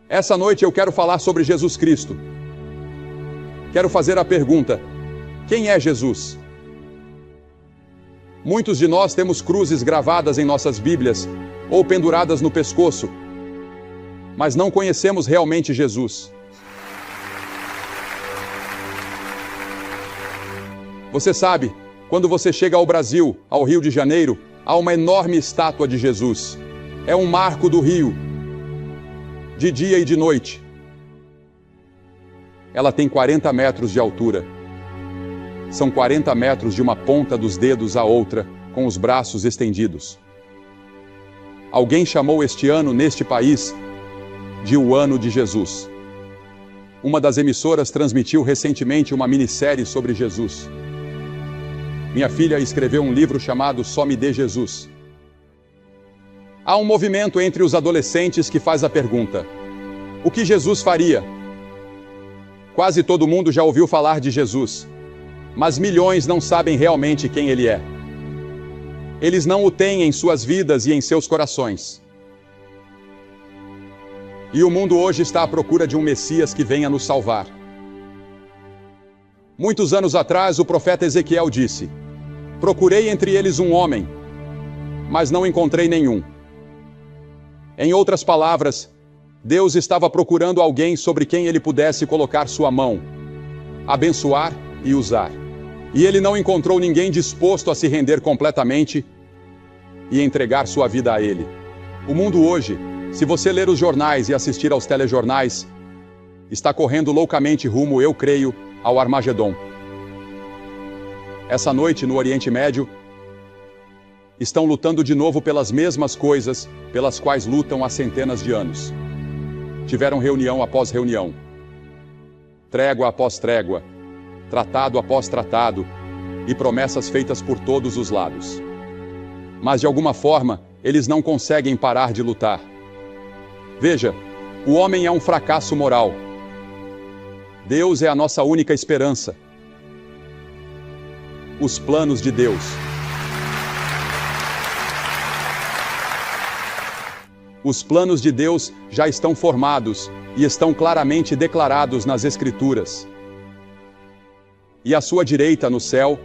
Essa noite eu quero falar sobre Jesus Cristo. Quero fazer a pergunta: quem é Jesus? Muitos de nós temos cruzes gravadas em nossas Bíblias ou penduradas no pescoço, mas não conhecemos realmente Jesus. Você sabe, quando você chega ao Brasil, ao Rio de Janeiro, há uma enorme estátua de Jesus. É um marco do Rio, de dia e de noite. Ela tem 40 metros de altura. São 40 metros de uma ponta dos dedos à outra, com os braços estendidos. Alguém chamou este ano, neste país, de o Ano de Jesus. Uma das emissoras transmitiu recentemente uma minissérie sobre Jesus. Minha filha escreveu um livro chamado Só Me Dê Jesus. Há um movimento entre os adolescentes que faz a pergunta: o que Jesus faria? Quase todo mundo já ouviu falar de Jesus, mas milhões não sabem realmente quem ele é. Eles não o têm em suas vidas e em seus corações. E o mundo hoje está à procura de um Messias que venha nos salvar. Muitos anos atrás, o profeta Ezequiel disse: procurei entre eles um homem, mas não encontrei nenhum. Em outras palavras, Deus estava procurando alguém sobre quem ele pudesse colocar sua mão, abençoar e usar. E ele não encontrou ninguém disposto a se render completamente e entregar sua vida a ele. O mundo hoje, se você ler os jornais e assistir aos telejornais, está correndo loucamente rumo, eu creio, ao Armagedon. Essa noite, no Oriente Médio, estão lutando de novo pelas mesmas coisas pelas quais lutam há centenas de anos. Tiveram reunião após reunião, trégua após trégua, tratado após tratado e promessas feitas por todos os lados. Mas de alguma forma, eles não conseguem parar de lutar. Veja, o homem é um fracasso moral. Deus é a nossa única esperança. Os planos de Deus. Os planos de Deus já estão formados e estão claramente declarados nas Escrituras. E à sua direita, no céu,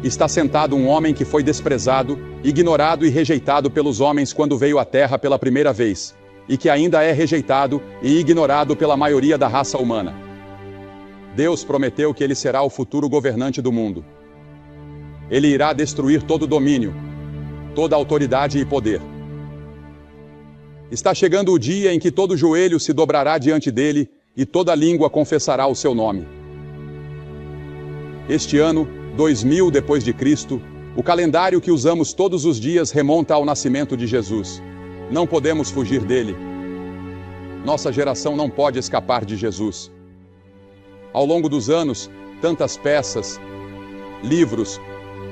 está sentado um homem que foi desprezado, ignorado e rejeitado pelos homens quando veio à Terra pela primeira vez, e que ainda é rejeitado e ignorado pela maioria da raça humana. Deus prometeu que ele será o futuro governante do mundo. Ele irá destruir todo domínio, toda autoridade e poder. Está chegando o dia em que todo joelho se dobrará diante dele e toda língua confessará o seu nome. Este ano, 2000 depois de Cristo, o calendário que usamos todos os dias remonta ao nascimento de Jesus. Não podemos fugir dele. Nossa geração não pode escapar de Jesus. Ao longo dos anos, tantas peças, livros,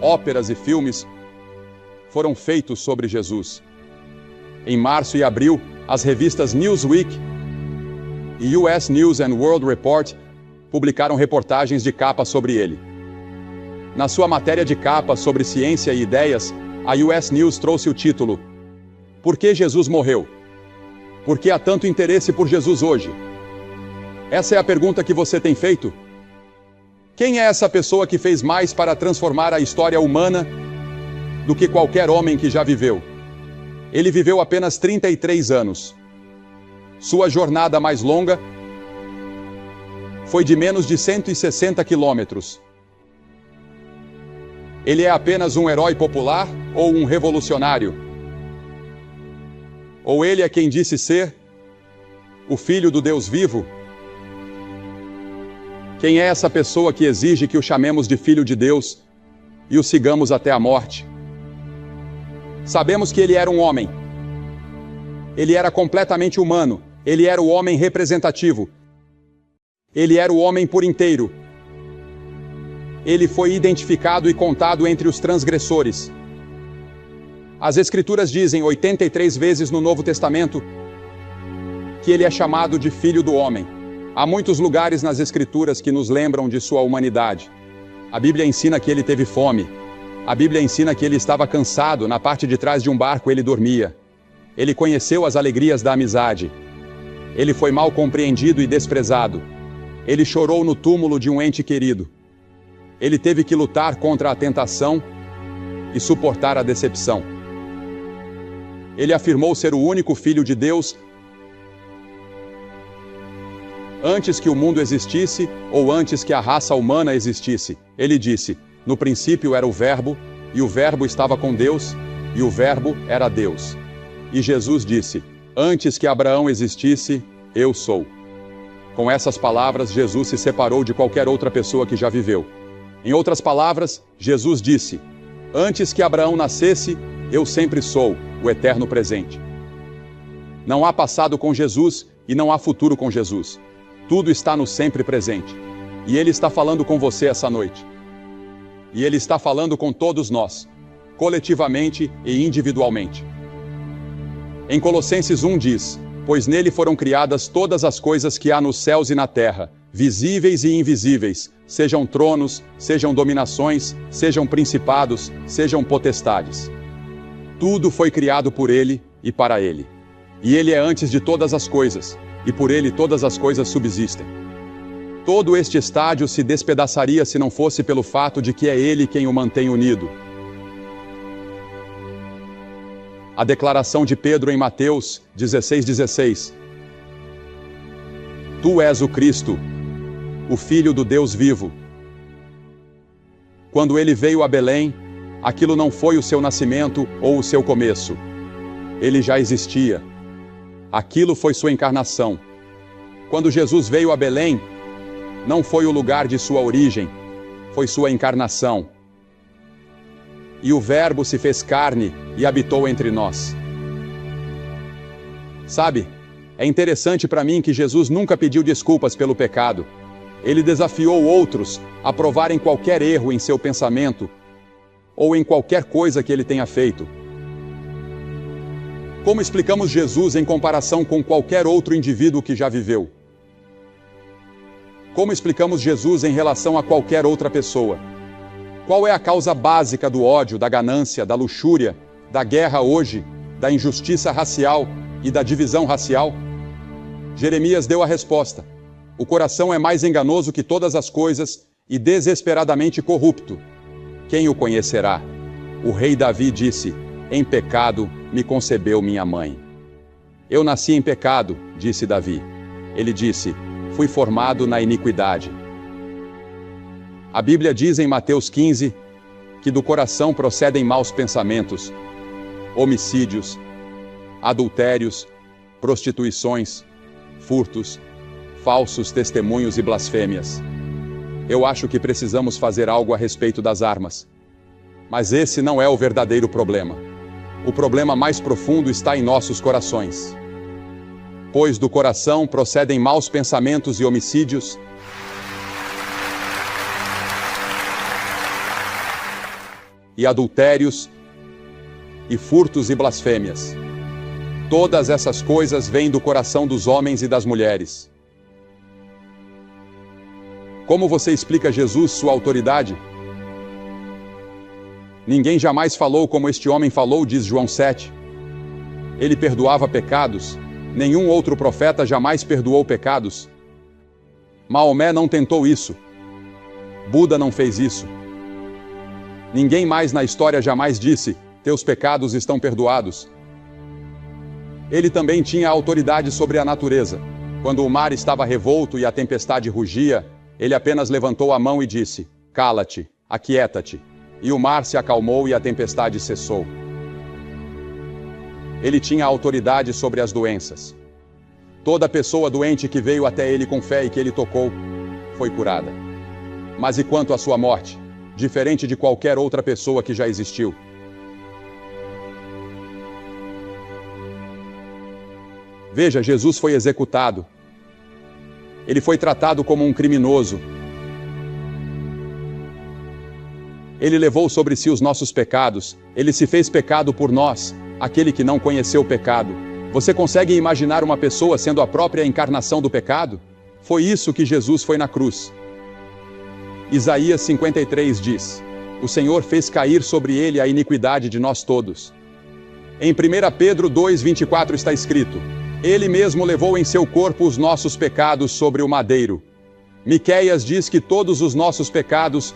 óperas e filmes foram feitos sobre Jesus. Em março e abril, as revistas Newsweek e US News and World Report publicaram reportagens de capa sobre ele. Na sua matéria de capa sobre ciência e ideias, a US News trouxe o título: Por que Jesus morreu? Por que há tanto interesse por Jesus hoje? Essa é a pergunta que você tem feito? Quem é essa pessoa que fez mais para transformar a história humana do que qualquer homem que já viveu? Ele viveu apenas 33 anos. Sua jornada mais longa foi de menos de 160 quilômetros. Ele é apenas um herói popular ou um revolucionário? Ou ele é quem disse ser o Filho do Deus vivo? Quem é essa pessoa que exige que o chamemos de Filho de Deus e o sigamos até a morte? Sabemos que ele era um homem. Ele era completamente humano. Ele era o homem representativo. Ele era o homem por inteiro. Ele foi identificado e contado entre os transgressores. As Escrituras dizem 83 vezes no Novo Testamento que ele é chamado de Filho do Homem. Há muitos lugares nas Escrituras que nos lembram de sua humanidade. A Bíblia ensina que ele teve fome. A Bíblia ensina que ele estava cansado, na parte de trás de um barco ele dormia. Ele conheceu as alegrias da amizade. Ele foi mal compreendido e desprezado. Ele chorou no túmulo de um ente querido. Ele teve que lutar contra a tentação e suportar a decepção. Ele afirmou ser o único Filho de Deus antes que o mundo existisse ou antes que a raça humana existisse. Ele disse: no princípio era o Verbo, e o Verbo estava com Deus, e o Verbo era Deus. E Jesus disse: antes que Abraão existisse, eu sou. Com essas palavras, Jesus se separou de qualquer outra pessoa que já viveu. Em outras palavras, Jesus disse: antes que Abraão nascesse, eu sempre sou o eterno presente. Não há passado com Jesus e não há futuro com Jesus. Tudo está no sempre presente. E Ele está falando com você essa noite. E Ele está falando com todos nós, coletivamente e individualmente. Em Colossenses 1 diz: pois nele foram criadas todas as coisas que há nos céus e na terra, visíveis e invisíveis, sejam tronos, sejam dominações, sejam principados, sejam potestades. Tudo foi criado por Ele e para Ele. E Ele é antes de todas as coisas, e por Ele todas as coisas subsistem. Todo este estádio se despedaçaria se não fosse pelo fato de que é Ele quem o mantém unido. A declaração de Pedro em Mateus 16:16. Tu és o Cristo, o Filho do Deus vivo. Quando Ele veio a Belém, aquilo não foi o seu nascimento ou o seu começo. Ele já existia. Aquilo foi sua encarnação. Quando Jesus veio a Belém, não foi o lugar de sua origem, foi sua encarnação. E o Verbo se fez carne e habitou entre nós. Sabe, é interessante para mim que Jesus nunca pediu desculpas pelo pecado. Ele desafiou outros a provarem qualquer erro em seu pensamento ou em qualquer coisa que ele tenha feito. Como explicamos Jesus em comparação com qualquer outro indivíduo que já viveu? Como explicamos Jesus em relação a qualquer outra pessoa? Qual é a causa básica do ódio, da ganância, da luxúria, da guerra hoje, da injustiça racial e da divisão racial? Jeremias deu a resposta: o coração é mais enganoso que todas as coisas e desesperadamente corrupto. Quem o conhecerá? O rei Davi disse: em pecado me concebeu minha mãe. Eu nasci em pecado, disse Davi. Ele disse: fui formado na iniquidade. A Bíblia diz em Mateus 15 que do coração procedem maus pensamentos, homicídios, adultérios, prostituições, furtos, falsos testemunhos e blasfêmias. Eu acho que precisamos fazer algo a respeito das armas. Mas esse não é o verdadeiro problema. O problema mais profundo está em nossos corações. Pois do coração procedem maus pensamentos e homicídios, e adultérios, e furtos e blasfêmias. Todas essas coisas vêm do coração dos homens e das mulheres. Como você explica Jesus, sua autoridade? Ninguém jamais falou como este homem falou, diz João 7. Ele perdoava pecados. Nenhum outro profeta jamais perdoou pecados. Maomé não tentou isso. Buda não fez isso. Ninguém mais na história jamais disse: teus pecados estão perdoados. Ele também tinha autoridade sobre a natureza. Quando o mar estava revolto e a tempestade rugia, ele apenas levantou a mão e disse: cala-te, aquieta-te. E o mar se acalmou e a tempestade cessou. Ele tinha autoridade sobre as doenças. Toda pessoa doente que veio até ele com fé e que ele tocou, foi curada. Mas e quanto à sua morte? Diferente de qualquer outra pessoa que já existiu. Veja, Jesus foi executado. Ele foi tratado como um criminoso. Ele levou sobre si os nossos pecados. Ele se fez pecado por nós, aquele que não conheceu o pecado. Você consegue imaginar uma pessoa sendo a própria encarnação do pecado? Foi isso que Jesus foi na cruz. Isaías 53 diz: o Senhor fez cair sobre ele a iniquidade de nós todos. Em 1 Pedro 2:24 está escrito: Ele mesmo levou em seu corpo os nossos pecados sobre o madeiro. Miqueias diz que todos os nossos pecados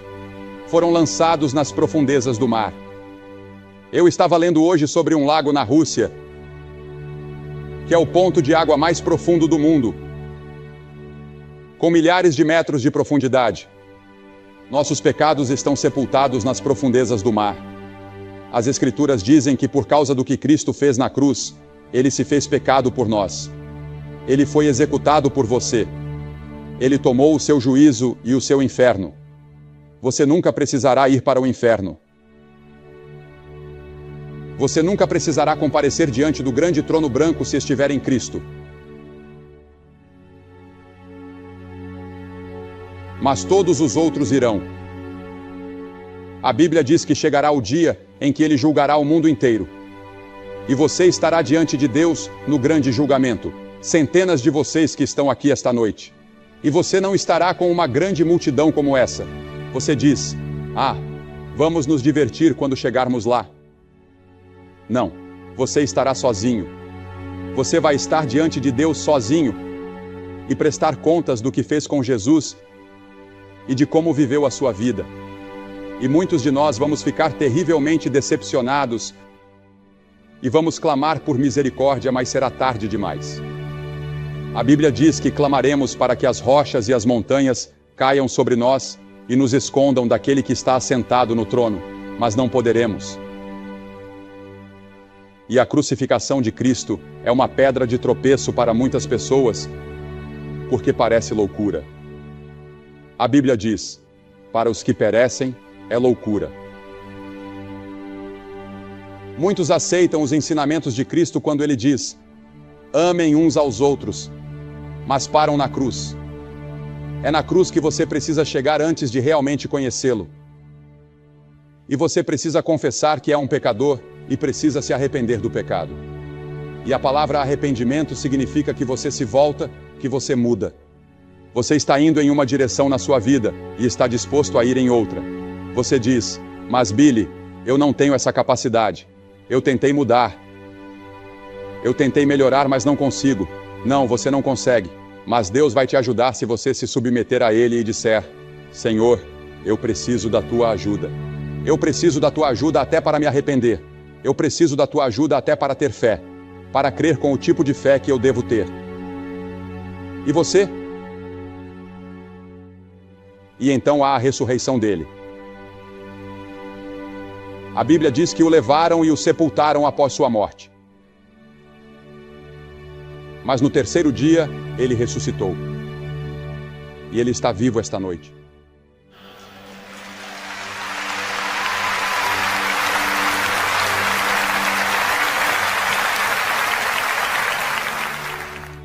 foram lançados nas profundezas do mar. Eu estava lendo hoje sobre um lago na Rússia, que é o ponto de água mais profundo do mundo, com milhares de metros de profundidade. Nossos pecados estão sepultados nas profundezas do mar. As Escrituras dizem que por causa do que Cristo fez na cruz, Ele se fez pecado por nós. Ele foi executado por você. Ele tomou o seu juízo e o seu inferno. Você nunca precisará ir para o inferno. Você nunca precisará comparecer diante do grande trono branco se estiver em Cristo. Mas todos os outros irão. A Bíblia diz que chegará o dia em que Ele julgará o mundo inteiro. E você estará diante de Deus no grande julgamento. Centenas de vocês que estão aqui esta noite. E você não estará com uma grande multidão como essa. Você diz: vamos nos divertir quando chegarmos lá. Não, você estará sozinho. Você vai estar diante de Deus sozinho e prestar contas do que fez com Jesus e de como viveu a sua vida. E muitos de nós vamos ficar terrivelmente decepcionados e vamos clamar por misericórdia, mas será tarde demais. A Bíblia diz que clamaremos para que as rochas e as montanhas caiam sobre nós e nos escondam daquele que está assentado no trono, mas não poderemos. E a crucificação de Cristo é uma pedra de tropeço para muitas pessoas, porque parece loucura. A Bíblia diz: para os que perecem, é loucura. Muitos aceitam os ensinamentos de Cristo quando Ele diz: amem uns aos outros, mas param na cruz. É na cruz que você precisa chegar antes de realmente conhecê-lo. E você precisa confessar que é um pecador e precisa se arrepender do pecado. E a palavra arrependimento significa que você se volta, que você muda. Você está indo em uma direção na sua vida e está disposto a ir em outra. Você diz: mas Billy, eu não tenho essa capacidade. Eu tentei mudar. Eu tentei melhorar, mas não consigo. Não, você não consegue. Mas Deus vai te ajudar se você se submeter a Ele e disser: Senhor, eu preciso da tua ajuda. Eu preciso da tua ajuda até para me arrepender. Eu preciso da tua ajuda até para ter fé, para crer com o tipo de fé que eu devo ter. E você? E então há a ressurreição dele. A Bíblia diz que o levaram e o sepultaram após sua morte. Mas no terceiro dia, ele ressuscitou. E ele está vivo esta noite.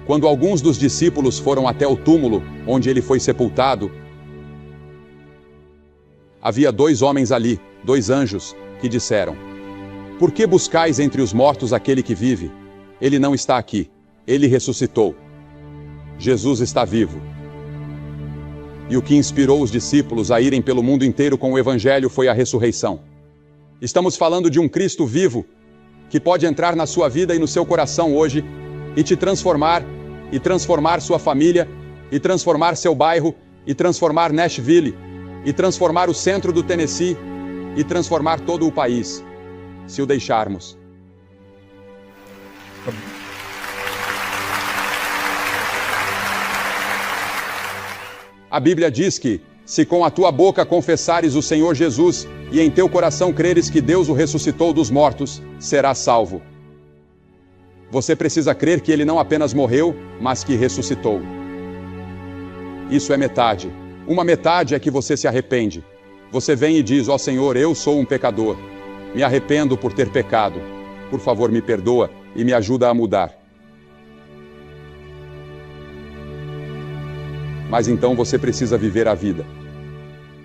Quando alguns dos discípulos foram até o túmulo onde ele foi sepultado, havia 2 homens ali, 2 anjos, que disseram: por que buscais entre os mortos aquele que vive? Ele não está aqui, ele ressuscitou. Jesus está vivo. E o que inspirou os discípulos a irem pelo mundo inteiro com o Evangelho foi a ressurreição. Estamos falando de um Cristo vivo, que pode entrar na sua vida e no seu coração hoje, e te transformar, e transformar sua família, e transformar seu bairro, e transformar Nashville, e transformar o centro do Tennessee, e transformar todo o país, se o deixarmos. A Bíblia diz que, se com a tua boca confessares o Senhor Jesus, e em teu coração creres que Deus o ressuscitou dos mortos, serás salvo. Você precisa crer que ele não apenas morreu, mas que ressuscitou. Isso é metade. Uma metade é que você se arrepende. Você vem e diz: ó Senhor, eu sou um pecador. Me arrependo por ter pecado. Por favor, me perdoa e me ajuda a mudar. Mas então você precisa viver a vida.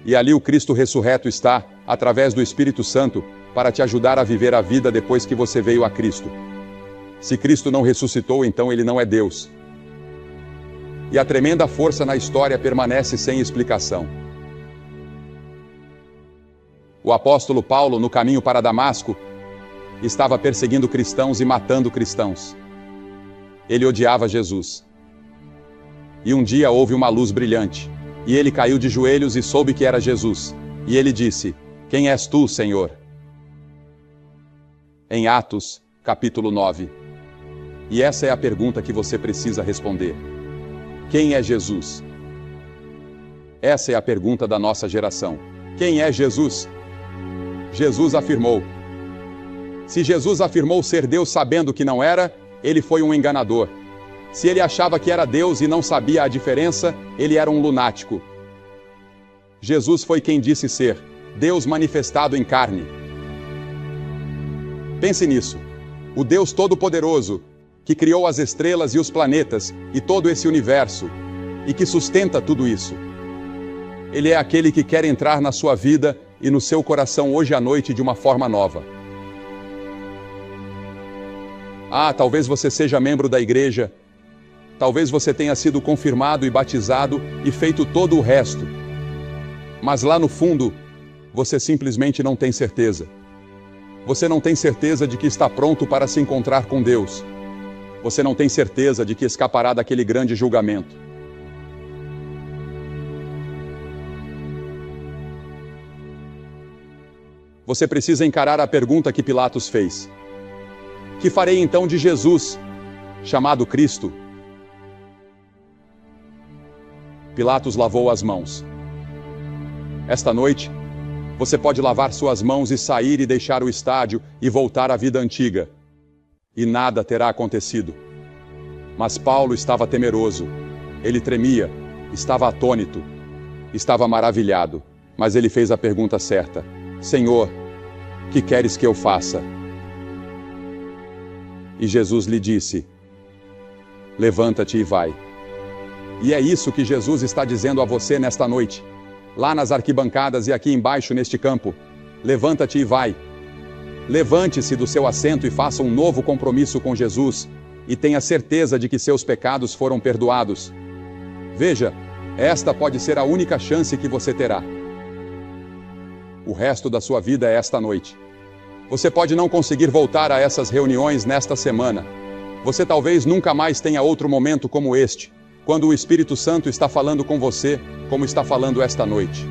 E ali o Cristo ressurreto está, através do Espírito Santo, para te ajudar a viver a vida depois que você veio a Cristo. Se Cristo não ressuscitou, então ele não é Deus. E a tremenda força na história permanece sem explicação. O apóstolo Paulo, no caminho para Damasco, estava perseguindo cristãos e matando cristãos. Ele odiava Jesus. E um dia houve uma luz brilhante, e ele caiu de joelhos e soube que era Jesus. E ele disse: Quem és tu, Senhor? Em Atos, capítulo 9. E essa é a pergunta que você precisa responder. Quem é Jesus? Essa é a pergunta da nossa geração. Quem é Jesus? Jesus afirmou. Se Jesus afirmou ser Deus sabendo que não era, ele foi um enganador. Se ele achava que era Deus e não sabia a diferença, ele era um lunático. Jesus foi quem disse ser Deus manifestado em carne. Pense nisso. O Deus Todo-Poderoso, que criou as estrelas e os planetas e todo esse universo, e que sustenta tudo isso. Ele é aquele que quer entrar na sua vida e no seu coração hoje à noite de uma forma nova. Talvez você seja membro da igreja, talvez você tenha sido confirmado e batizado e feito todo o resto. Mas lá no fundo, você simplesmente não tem certeza. Você não tem certeza de que está pronto para se encontrar com Deus. Você não tem certeza de que escapará daquele grande julgamento. Você precisa encarar a pergunta que Pilatos fez. Que farei então de Jesus, chamado Cristo? Pilatos lavou as mãos. Esta noite, você pode lavar suas mãos e sair e deixar o estádio e voltar à vida antiga. E nada terá acontecido. Mas Paulo estava temeroso. Ele tremia, estava atônito, estava maravilhado. Mas ele fez a pergunta certa. Senhor, que queres que eu faça? E Jesus lhe disse: levanta-te e vai. E é isso que Jesus está dizendo a você nesta noite. Lá nas arquibancadas e aqui embaixo neste campo. Levanta-te e vai. Levante-se do seu assento e faça um novo compromisso com Jesus. E tenha certeza de que seus pecados foram perdoados. Veja, esta pode ser a única chance que você terá. O resto da sua vida é esta noite. Você pode não conseguir voltar a essas reuniões nesta semana. Você talvez nunca mais tenha outro momento como este, quando o Espírito Santo está falando com você, como está falando esta noite.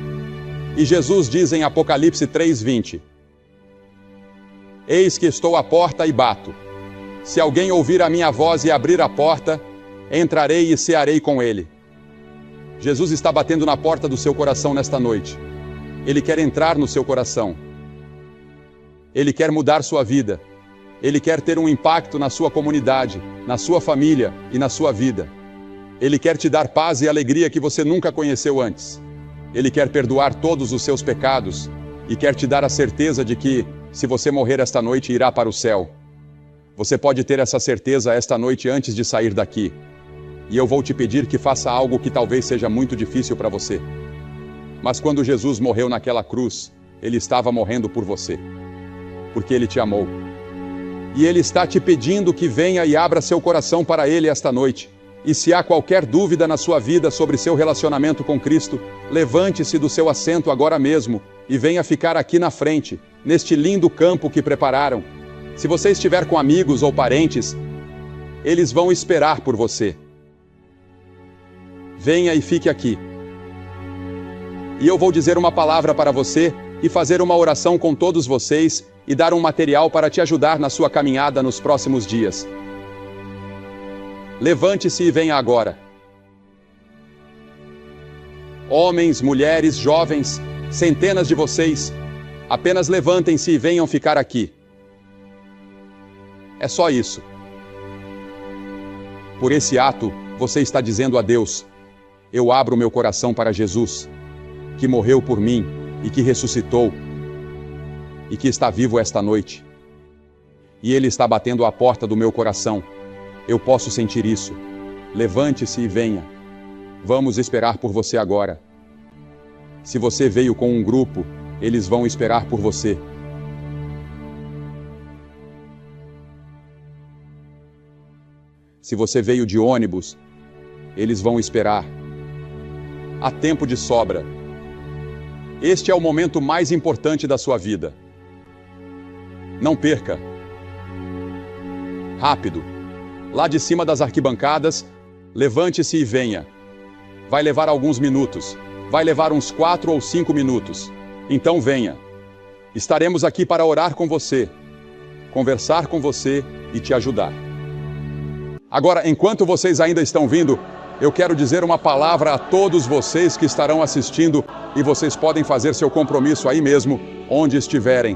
E Jesus diz em Apocalipse 3:20: Eis que estou à porta e bato. Se alguém ouvir a minha voz e abrir a porta, entrarei e cearei com ele. Jesus está batendo na porta do seu coração nesta noite. Ele quer entrar no seu coração. Ele quer mudar sua vida. Ele quer ter um impacto na sua comunidade, na sua família e na sua vida. Ele quer te dar paz e alegria que você nunca conheceu antes. Ele quer perdoar todos os seus pecados e quer te dar a certeza de que, se você morrer esta noite, irá para o céu. Você pode ter essa certeza esta noite antes de sair daqui. E eu vou te pedir que faça algo que talvez seja muito difícil para você. Mas quando Jesus morreu naquela cruz, Ele estava morrendo por você. Porque Ele te amou. E Ele está te pedindo que venha e abra seu coração para Ele esta noite. E se há qualquer dúvida na sua vida sobre seu relacionamento com Cristo, levante-se do seu assento agora mesmo e venha ficar aqui na frente, neste lindo campo que prepararam. Se você estiver com amigos ou parentes, eles vão esperar por você. Venha e fique aqui. E eu vou dizer uma palavra para você e fazer uma oração com todos vocês e dar um material para te ajudar na sua caminhada nos próximos dias. Levante-se e venha agora. Homens, mulheres, jovens, centenas de vocês, apenas levantem-se e venham ficar aqui. É só isso. Por esse ato, você está dizendo a Deus: eu abro meu coração para Jesus, que morreu por mim e que ressuscitou e que está vivo esta noite. E Ele está batendo à porta do meu coração. Eu posso sentir isso. Levante-se e venha. Vamos esperar por você agora. Se você veio com um grupo, eles vão esperar por você. Se você veio de ônibus, eles vão esperar. Há tempo de sobra. Este é o momento mais importante da sua vida. Não perca. Rápido. lá de cima das arquibancadas, levante-se e venha. Vai levar alguns minutos. Vai levar uns 4 ou 5 minutos. Então venha. Estaremos aqui para orar com você, conversar com você e te ajudar. Agora, enquanto vocês ainda estão vindo, eu quero dizer uma palavra a todos vocês que estarão assistindo e vocês podem fazer seu compromisso aí mesmo, onde estiverem.